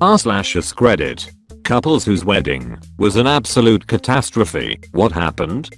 r/ask Reddit. Couples whose wedding was an absolute catastrophe. What happened?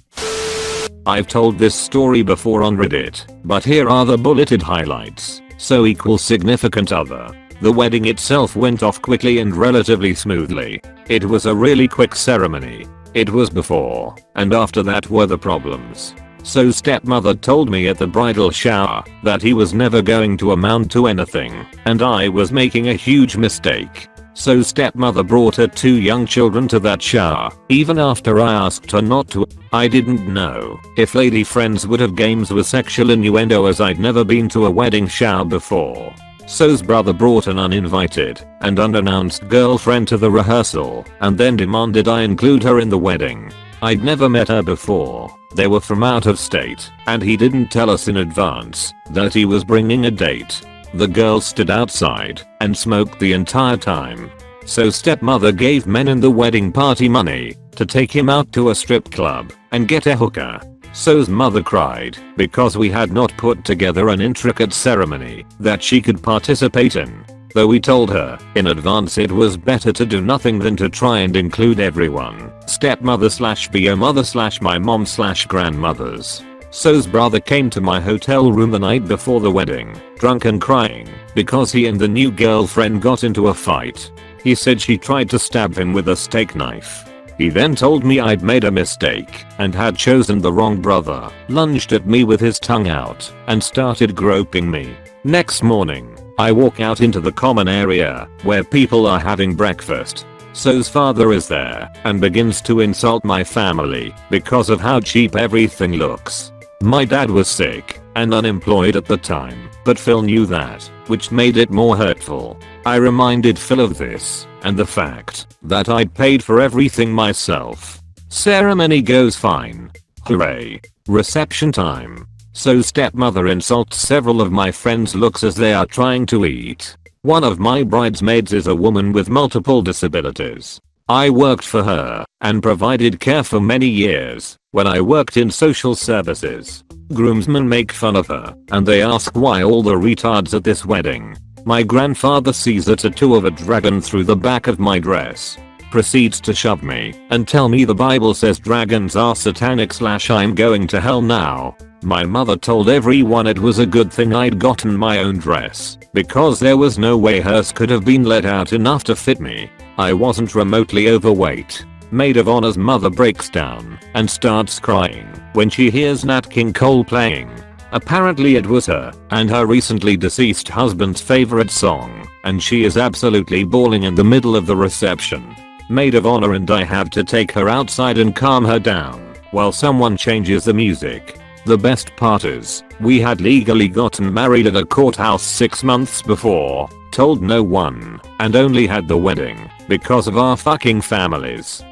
I've told this story before on Reddit, but here are the bulleted highlights. So equals significant other. The wedding itself went off quickly and relatively smoothly. It was a really quick ceremony. It was before and after that were the problems. So stepmother told me at the bridal shower that he was never going to amount to anything and I was making a huge mistake. So stepmother brought her 2 young children to that shower, even after I asked her not to. I didn't know if lady friends would have games with sexual innuendo as I'd never been to a wedding shower before. So's brother brought an uninvited and unannounced girlfriend to the rehearsal and then demanded I include her in the wedding. I'd never met her before. They were from out of state and he didn't tell us in advance that he was bringing a date. The girls stood outside and smoked the entire time. So stepmother gave men in the wedding party money to take him out to a strip club and get a hooker. So's mother cried because we had not put together an intricate ceremony that she could participate in. Though we told her in advance it was better to do nothing than to try and include everyone. Stepmother/bio mother/my mom/grandmothers. So's brother came to my hotel room the night before the wedding, drunk and crying, because he and the new girlfriend got into a fight. He said she tried to stab him with a steak knife. He then told me I'd made a mistake and had chosen the wrong brother, lunged at me with his tongue out, and started groping me. Next morning, I walk out into the common area where people are having breakfast. So's father is there and begins to insult my family because of how cheap everything looks. My dad was sick and unemployed at the time, but Phil knew that, which made it more hurtful. I reminded Phil of this and the fact that I'd paid for everything myself. Ceremony goes fine. Hooray. Reception time. So stepmother insults several of my friends' looks as they are trying to eat. One of my bridesmaids is a woman with multiple disabilities. I worked for her and provided care for many years when I worked in social services. Groomsmen make fun of her and they ask why all the retards at this wedding. My grandfather sees a tattoo of a dragon through the back of my dress, proceeds to shove me and tell me the Bible says dragons are satanic/I'm going to hell now. My mother told everyone it was a good thing I'd gotten my own dress because there was no way hers could have been let out enough to fit me. I wasn't remotely overweight. Maid of honor's mother breaks down and starts crying when she hears Nat King Cole playing. Apparently it was her and her recently deceased husband's favorite song, and she is absolutely bawling in the middle of the reception. Maid of honor and I have to take her outside and calm her down while someone changes the music. The best part is, we had legally gotten married at a courthouse 6 months before, told no one, and only had the wedding because of our fucking families.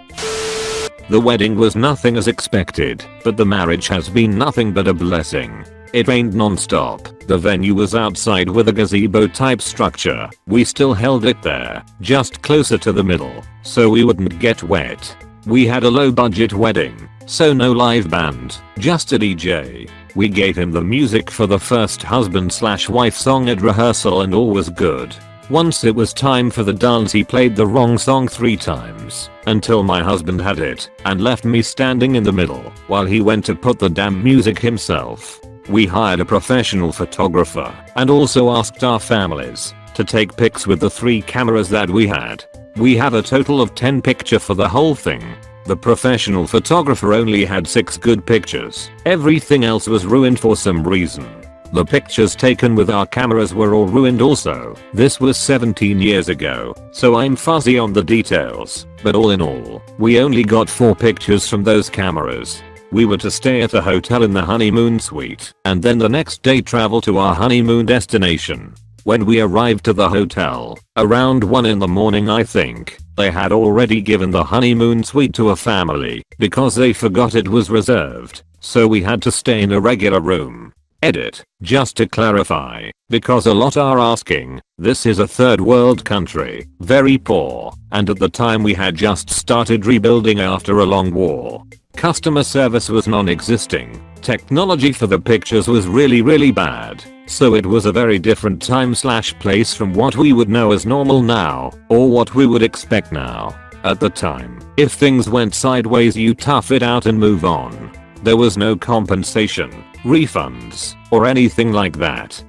The wedding was nothing as expected, but the marriage has been nothing but a blessing. It rained non-stop. The venue was outside with a gazebo type structure. We still held it there, just closer to the middle, so we wouldn't get wet. We had a low budget wedding, so no live band, just a DJ. We gave him the music for the first husband/wife song at rehearsal and all was good. Once it was time for the dance he played the wrong song 3 times until my husband had it and left me standing in the middle while he went to put the damn music himself. We hired a professional photographer and also asked our families to take pics with the 3 cameras that we had. We have a total of 10 pictures for the whole thing. The professional photographer only had 6 good pictures. Everything else was ruined for some reason. The pictures taken with our cameras were all ruined also. This was 17 years ago, so I'm fuzzy on the details, but all in all, we only got 4 pictures from those cameras. We were to stay at a hotel in the honeymoon suite and then the next day travel to our honeymoon destination. When we arrived to the hotel, around 1 in the morning I think, they had already given the honeymoon suite to a family because they forgot it was reserved, so we had to stay in a regular room. Edit, just to clarify, because a lot are asking, this is a third world country, very poor, and at the time we had just started rebuilding after a long war. Customer service was non-existing. Technology for the pictures was really bad. So it was a very different time slash place from what we would know as normal now, or what we would expect now. At the time, if things went sideways you tough it out and move on. There was no compensation, refunds, or anything like that.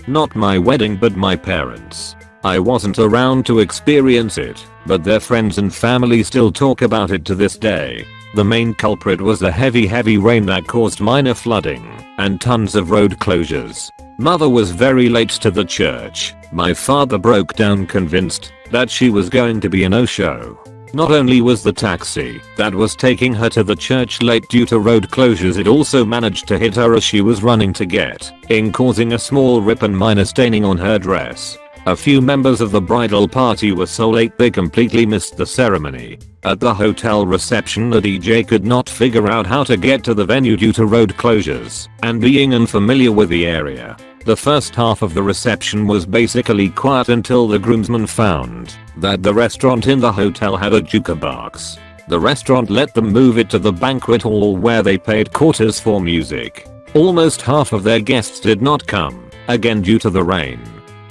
Not my wedding but my parents'. I wasn't around to experience it, but their friends and family still talk about it to this day. The main culprit was the heavy rain that caused minor flooding and tons of road closures. Mother was very late to the church. My father broke down convinced that she was going to be a no-show. Not only was the taxi that was taking her to the church late due to road closures, it also managed to hit her as she was running to get in, causing a small rip and minor staining on her dress. A few members of the bridal party were so late they completely missed the ceremony. At the hotel reception, the DJ could not figure out how to get to the venue due to road closures and being unfamiliar with the area. The first half of the reception was basically quiet until the groomsmen found that the restaurant in the hotel had a jukebox. The restaurant let them move it to the banquet hall where they paid quarters for music. Almost half of their guests did not come, again due to the rain.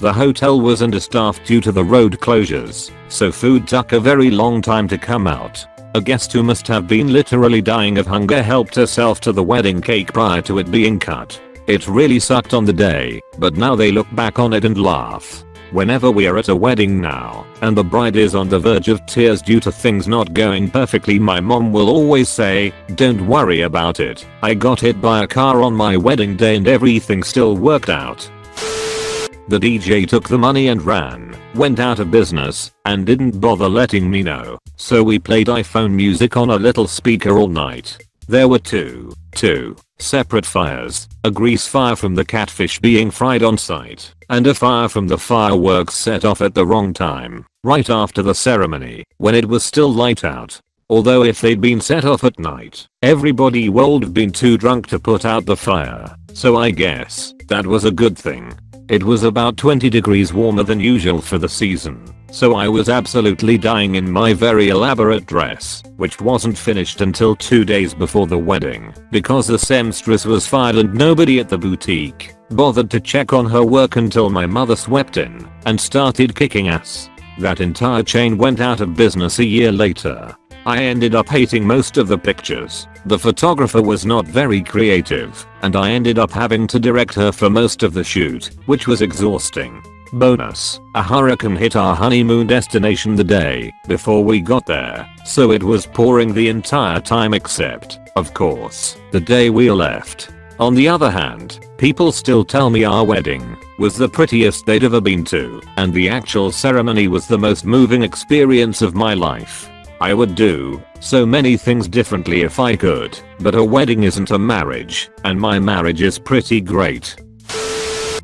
The hotel was understaffed due to the road closures, so food took a very long time to come out. A guest who must have been literally dying of hunger helped herself to the wedding cake prior to it being cut. It really sucked on the day, but now they look back on it and laugh. Whenever we are at a wedding now, and the bride is on the verge of tears due to things not going perfectly, my mom will always say, "Don't worry about it. I got hit by a car on my wedding day and everything still worked out." The DJ took the money and ran, went out of business, and didn't bother letting me know, so we played iPhone music on a little speaker all night. There were two separate fires, a grease fire from the catfish being fried on site, and a fire from the fireworks set off at the wrong time, right after the ceremony, when it was still light out. Although if they'd been set off at night, everybody would have been too drunk to put out the fire, so I guess that was a good thing. It was about 20 degrees warmer than usual for the season, so I was absolutely dying in my very elaborate dress, which wasn't finished until 2 days before the wedding, because the seamstress was fired and nobody at the boutique bothered to check on her work until my mother swept in and started kicking ass. That entire chain went out of business a year later. I ended up hating most of the pictures. The photographer was not very creative, and I ended up having to direct her for most of the shoot, which was exhausting. Bonus, a hurricane hit our honeymoon destination the day before we got there, so it was pouring the entire time except, of course, the day we left. On the other hand, people still tell me our wedding was the prettiest they'd ever been to, and the actual ceremony was the most moving experience of my life. I would do so many things differently if I could, but a wedding isn't a marriage, and my marriage is pretty great.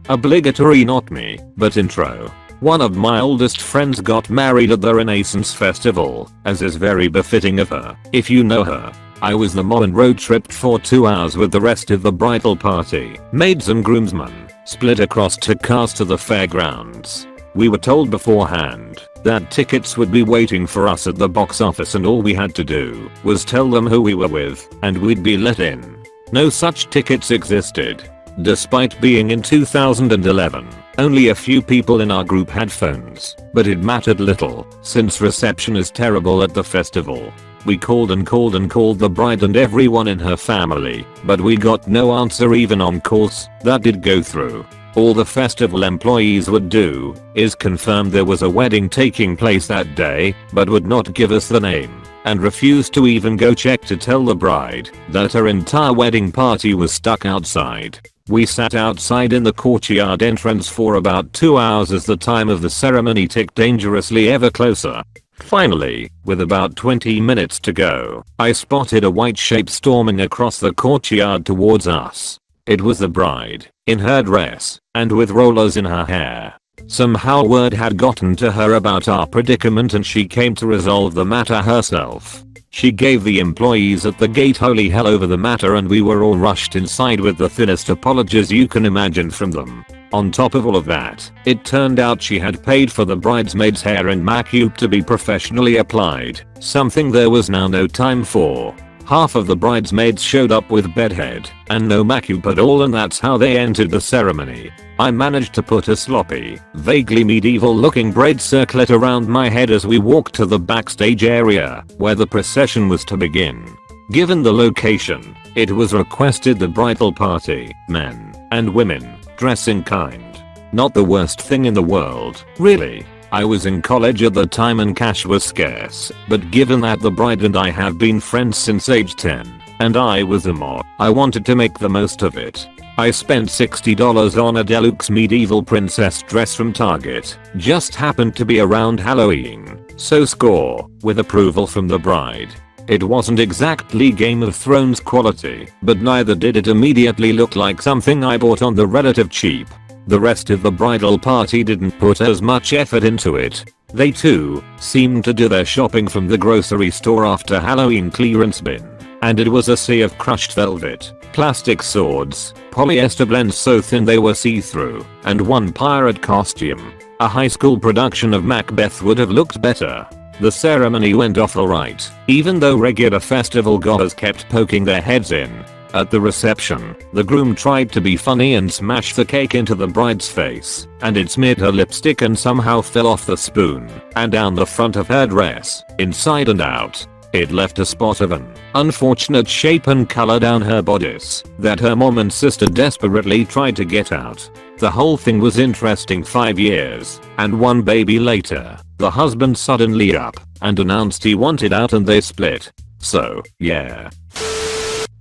Obligatory not me, but intro. One of my oldest friends got married at the Renaissance Festival, as is very befitting of her, if you know her. I was the mom and road tripped for 2 hours with the rest of the bridal party, maids and groomsmen, split across 2 cars to the fairgrounds. We were told beforehand that tickets would be waiting for us at the box office and all we had to do was tell them who we were with and we'd be let in. No such tickets existed. Despite being in 2011, only a few people in our group had phones, but it mattered little since reception is terrible at the festival. We called the bride and everyone in her family, but we got no answer even on calls that did go through. All the festival employees would do is confirm there was a wedding taking place that day, but would not give us the name, and refused to even go check to tell the bride that her entire wedding party was stuck outside. We sat outside in the courtyard entrance for about 2 hours as the time of the ceremony ticked dangerously ever closer. Finally, with about 20 minutes to go, I spotted a white shape storming across the courtyard towards us. It was the bride, in her dress, and with rollers in her hair. Somehow word had gotten to her about our predicament and she came to resolve the matter herself. She gave the employees at the gate holy hell over the matter and we were all rushed inside with the thinnest apologies you can imagine from them. On top of all of that, it turned out she had paid for the bridesmaid's hair and makeup to be professionally applied, something there was now no time for. Half of the bridesmaids showed up with bedhead and no makeup at all, and that's how they entered the ceremony. I managed to put a sloppy, vaguely medieval looking braid circlet around my head as we walked to the backstage area where the procession was to begin. Given the location, it was requested the bridal party, men and women, dress in kind. Not the worst thing in the world, really. I was in college at the time and cash was scarce, but given that the bride and I have been friends since age 10, and I was a mod, I wanted to make the most of it. I spent $60 on a deluxe medieval princess dress from Target, just happened to be around Halloween, so score, with approval from the bride. It wasn't exactly Game of Thrones quality, but neither did it immediately look like something I bought on the relative cheap. The rest of the bridal party didn't put as much effort into it. They too seemed to do their shopping from the grocery store after Halloween clearance bin, and it was a sea of crushed velvet, plastic swords, polyester blends so thin they were see-through, and one pirate costume. A high school production of Macbeth would have looked better. The ceremony went off alright, even though regular festival goers kept poking their heads in. At the reception, the groom tried to be funny and smashed the cake into the bride's face, and it smeared her lipstick and somehow fell off the spoon and down the front of her dress, inside and out. It left a spot of an unfortunate shape and color down her bodice that her mom and sister desperately tried to get out. The whole thing was interesting. 5 years and 1 baby later, the husband suddenly up and announced he wanted out and they split. So, yeah.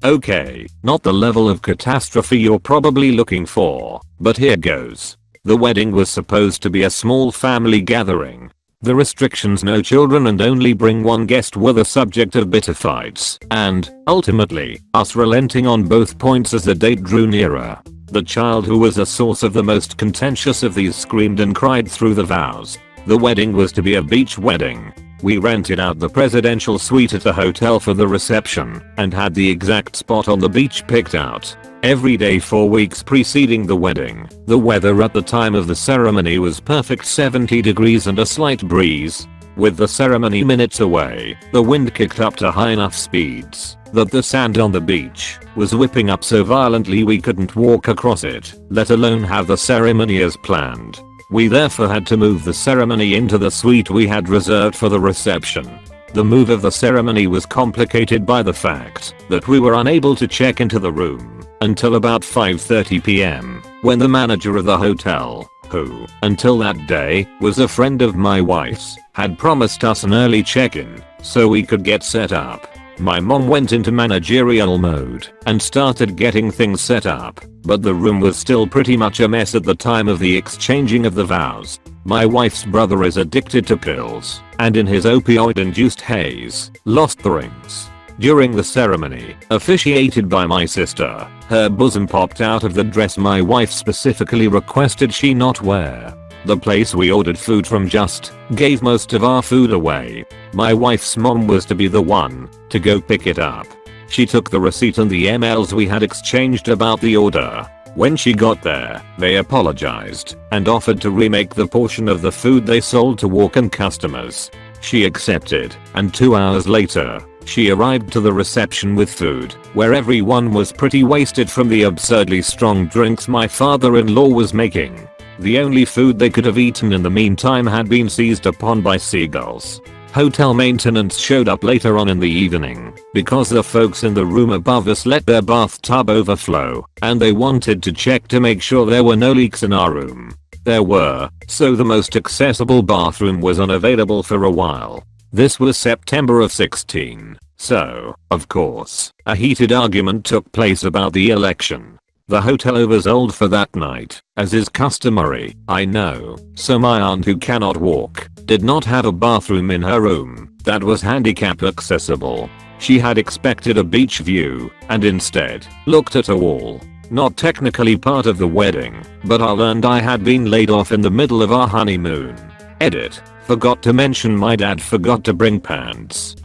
Okay, not the level of catastrophe you're probably looking for, but here goes. The wedding was supposed to be a small family gathering. The restrictions, no children and only bring one guest, were the subject of bitter fights, and, ultimately, us relenting on both points as the date drew nearer. The child who was a source of the most contentious of these screamed and cried through the vows. The wedding was to be a beach wedding. We rented out the presidential suite at a hotel for the reception and had the exact spot on the beach picked out. Every day for weeks preceding the wedding, the weather at the time of the ceremony was perfect, 70 degrees and a slight breeze. With the ceremony minutes away, the wind kicked up to high enough speeds that the sand on the beach was whipping up so violently we couldn't walk across it, let alone have the ceremony as planned. We therefore had to move the ceremony into the suite we had reserved for the reception. The move of the ceremony was complicated by the fact that we were unable to check into the room until about 5:30 p.m. when the manager of the hotel, who, until that day, was a friend of my wife's, had promised us an early check-in so we could get set up. My mom went into managerial mode and started getting things set up, but the room was still pretty much a mess at the time of the exchanging of the vows. My wife's brother is addicted to pills, and in his opioid-induced haze, lost the rings. During the ceremony, officiated by my sister, her bosom popped out of the dress my wife specifically requested she not wear. The place we ordered food from just gave most of our food away. My wife's mom was to be the one to go pick it up. She took the receipt and the emails we had exchanged about the order. When she got there, they apologized and offered to remake the portion of the food they sold to walk-in customers. She accepted, and 2 hours later, she arrived to the reception with food, where everyone was pretty wasted from the absurdly strong drinks my father-in-law was making. The only food they could have eaten in the meantime had been seized upon by seagulls. Hotel maintenance showed up later on in the evening because the folks in the room above us let their bathtub overflow, and they wanted to check to make sure there were no leaks in our room. There were, so the most accessible bathroom was unavailable for a while. This was September of 16, so, of course, a heated argument took place about the election. The hotel oversold for that night, as is customary, I know, so my aunt, who cannot walk, did not have a bathroom in her room that was handicap accessible. She had expected a beach view, and instead, looked at a wall. Not technically part of the wedding, but I learned I had been laid off in the middle of our honeymoon. Edit. Forgot to mention my dad forgot to bring pants.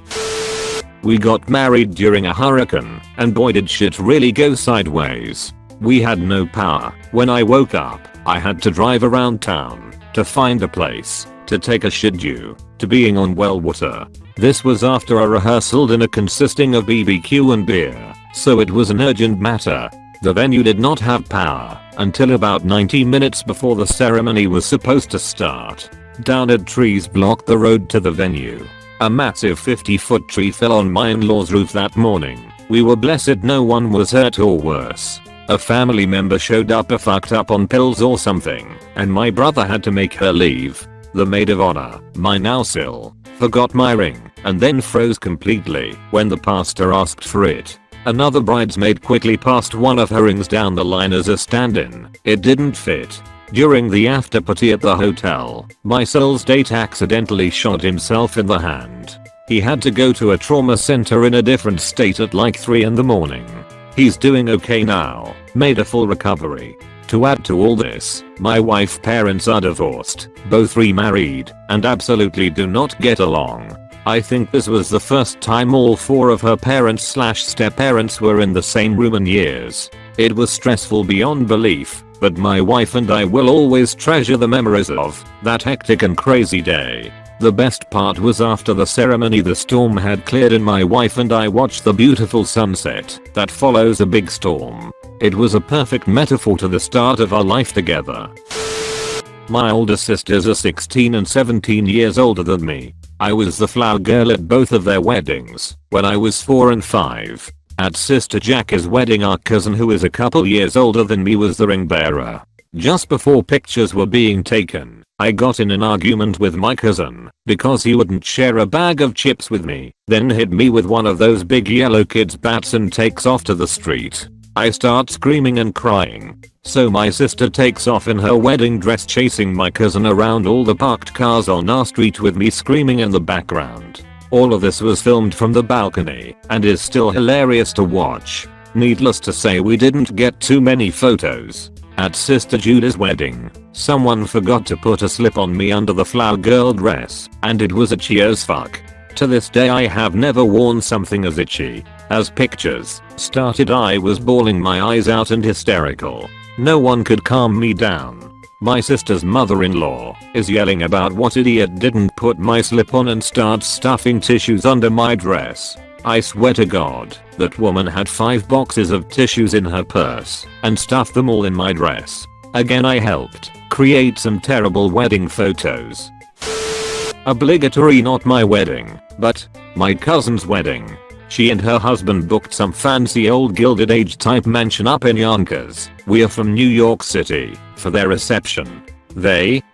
We got married during a hurricane, and boy did shit really go sideways. We had no power. When I woke up, I had to drive around town to find a place to take a shit due to being on well water. This was after a rehearsal dinner consisting of BBQ and beer, so it was an urgent matter. The venue did not have power until about 90 minutes before the ceremony was supposed to start. Downed trees blocked the road to the venue. A massive 50-foot tree fell on my in-laws' roof that morning. We were blessed no one was hurt or worse. A family member showed up fucked up on pills or something, and my brother had to make her leave. The maid of honor, my now-sil, forgot my ring and then froze completely when the pastor asked for it. Another bridesmaid quickly passed one of her rings down the line as a stand-in. It didn't fit. During the after party at the hotel, my sil's date accidentally shot himself in the hand. He had to go to a trauma center in a different state at like 3 in the morning. He's doing okay now, made a full recovery. To add to all this, my wife's parents are divorced, both remarried, and absolutely do not get along. I think this was the first time all 4 of her parents/step-parents were in the same room in years. It was stressful beyond belief, but my wife and I will always treasure the memories of that hectic and crazy day. The best part was after the ceremony the storm had cleared and my wife and I watched the beautiful sunset that follows a big storm. It was a perfect metaphor to the start of our life together. My older sisters are 16 and 17 years older than me. I was the flower girl at both of their weddings when I was 4 and 5. At Sister Jackie's wedding our cousin who is a couple years older than me was the ring bearer. Just before pictures were being taken, I got in an argument with my cousin because he wouldn't share a bag of chips with me, then hit me with one of those big yellow kids bats and takes off to the street. I start screaming and crying. So my sister takes off in her wedding dress chasing my cousin around all the parked cars on our street with me screaming in the background. All of this was filmed from the balcony and is still hilarious to watch. Needless to say we didn't get too many photos. At Sister Judah's wedding, someone forgot to put a slip on me under the flower girl dress, and it was itchy as fuck. To this day I have never worn something as itchy. As pictures started I was bawling my eyes out and hysterical. No one could calm me down. My sister's mother-in-law is yelling about what idiot didn't put my slip on and starts stuffing tissues under my dress. I swear to God, that woman had 5 boxes of tissues in her purse and stuffed them all in my dress. Again I helped create some terrible wedding photos. Obligatory not my wedding, but my cousin's wedding. She and her husband booked some fancy old Gilded Age type mansion up in Yonkers. We are from New York City for their reception.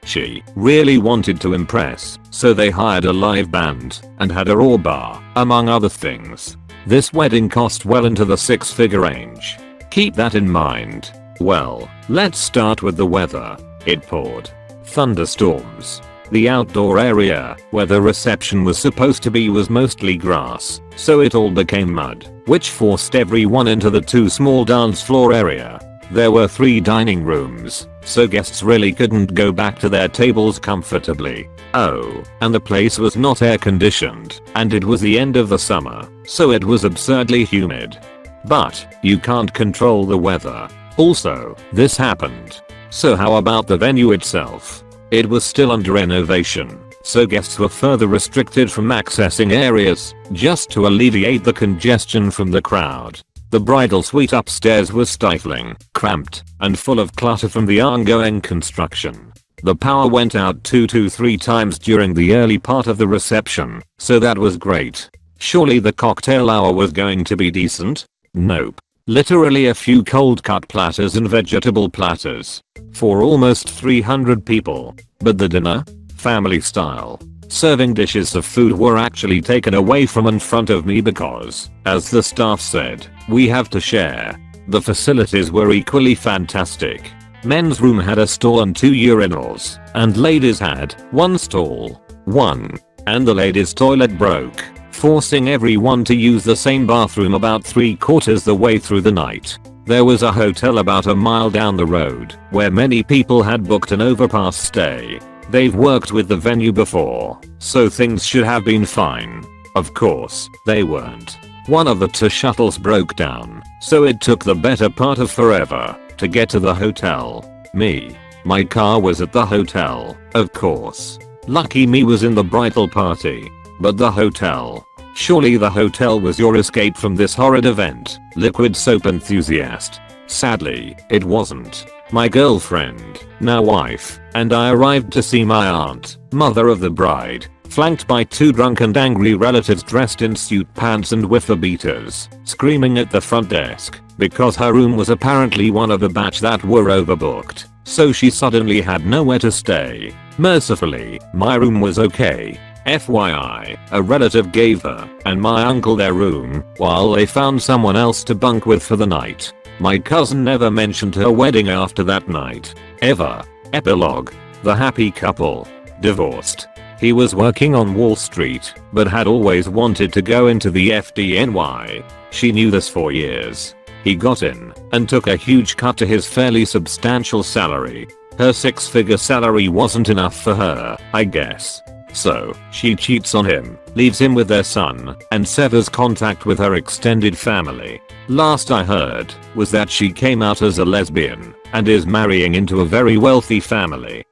She really wanted to impress, so they hired a live band and had a raw bar, among other things. This wedding cost well into the 6-figure range. Keep that in mind. Well, let's start with the weather. It poured. Thunderstorms. The outdoor area where the reception was supposed to be was mostly grass, so it all became mud, which forced everyone into the 2 small dance floor area. There were 3 dining rooms, so guests really couldn't go back to their tables comfortably. Oh, and the place was not air conditioned, and it was the end of the summer, so it was absurdly humid. But you can't control the weather. Also, this happened. So how about the venue itself? It was still under renovation, so guests were further restricted from accessing areas just to alleviate the congestion from the crowd. The bridal suite upstairs was stifling, cramped, and full of clutter from the ongoing construction. The power went out 2 to 3 times during the early part of the reception, so that was great. Surely the cocktail hour was going to be decent? Nope. Literally a few cold cut platters and vegetable platters. For almost 300 people. But the dinner? Family style. Serving dishes of food were actually taken away from in front of me because, as the staff said, we have to share. The facilities were equally fantastic. Men's room had a stall and 2 urinals, and ladies had 1 stall. And the ladies' toilet broke, forcing everyone to use the same bathroom about 3/4 the way through the night. There was a hotel about a mile down the road where many people had booked an overpass stay. They've worked with the venue before, so things should have been fine. Of course, they weren't. One of the 2 shuttles broke down, so it took the better part of forever to get to the hotel. My car was at the hotel, of course. Lucky me was in the bridal party. But the hotel. Surely the hotel was your escape from this horrid event, liquid soap enthusiast. Sadly, it wasn't. My girlfriend, now wife, and I arrived to see my aunt, mother of the bride, flanked by two drunk and angry relatives dressed in suit pants and whiffer beaters, screaming at the front desk because her room was apparently one of a batch that were overbooked, so she suddenly had nowhere to stay. Mercifully, my room was okay. FYI, a relative gave her and my uncle their room while they found someone else to bunk with for the night. My cousin never mentioned her wedding after that night. Ever. Epilogue. The happy couple. Divorced. He was working on Wall Street, but had always wanted to go into the FDNY. She knew this for years. He got in and took a huge cut to his fairly substantial salary. Her 6-figure salary wasn't enough for her, I guess. So, she cheats on him, leaves him with their son, and severs contact with her extended family. Last I heard was that she came out as a lesbian and is marrying into a very wealthy family.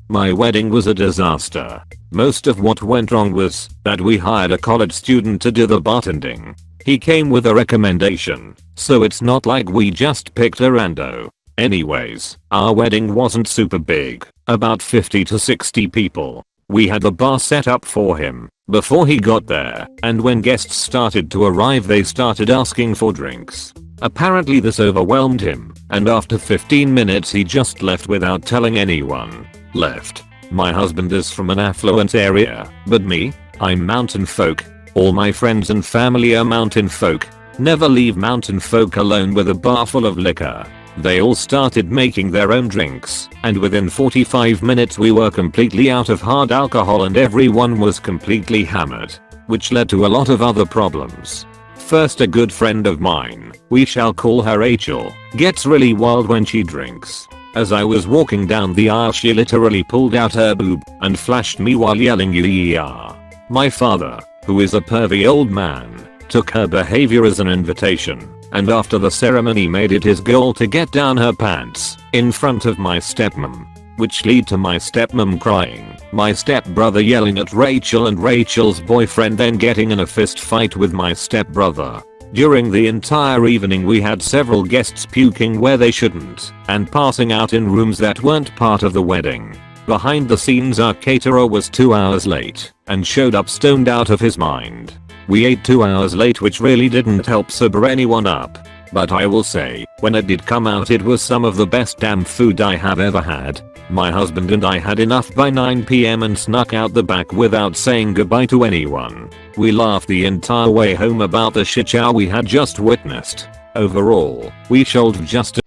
My wedding was a disaster. Most of what went wrong was that we hired a college student to do the bartending. He came with a recommendation, so it's not like we just picked a rando. Anyways, our wedding wasn't super big, about 50 to 60 people. We had the bar set up for him before he got there, and when guests started to arrive they started asking for drinks. Apparently this overwhelmed him, and after 15 minutes he just left without telling anyone. Left. My husband is from an affluent area, but me? I'm mountain folk. All my friends and family are mountain folk. Never leave mountain folk alone with a bar full of liquor. They all started making their own drinks, and within 45 minutes we were completely out of hard alcohol and everyone was completely hammered, which led to a lot of other problems. First, a good friend of mine, we shall call her Rachel, gets really wild when she drinks. As I was walking down the aisle she literally pulled out her boob and flashed me while yelling "Yeah." My father, who is a pervy old man, took her behavior as an invitation, and after the ceremony made it his goal to get down her pants in front of my stepmom, which led to my stepmom crying, my stepbrother yelling at Rachel, and Rachel's boyfriend then getting in a fist fight with my stepbrother. During the entire evening we had several guests puking where they shouldn't and passing out in rooms that weren't part of the wedding. Behind the scenes our caterer was 2 hours late and showed up stoned out of his mind. We ate 2 hours late, which really didn't help sober anyone up. But I will say, when it did come out it was some of the best damn food I have ever had. My husband and I had enough by 9 PM and snuck out the back without saying goodbye to anyone. We laughed the entire way home about the shit show we had just witnessed. Overall, we shouldered just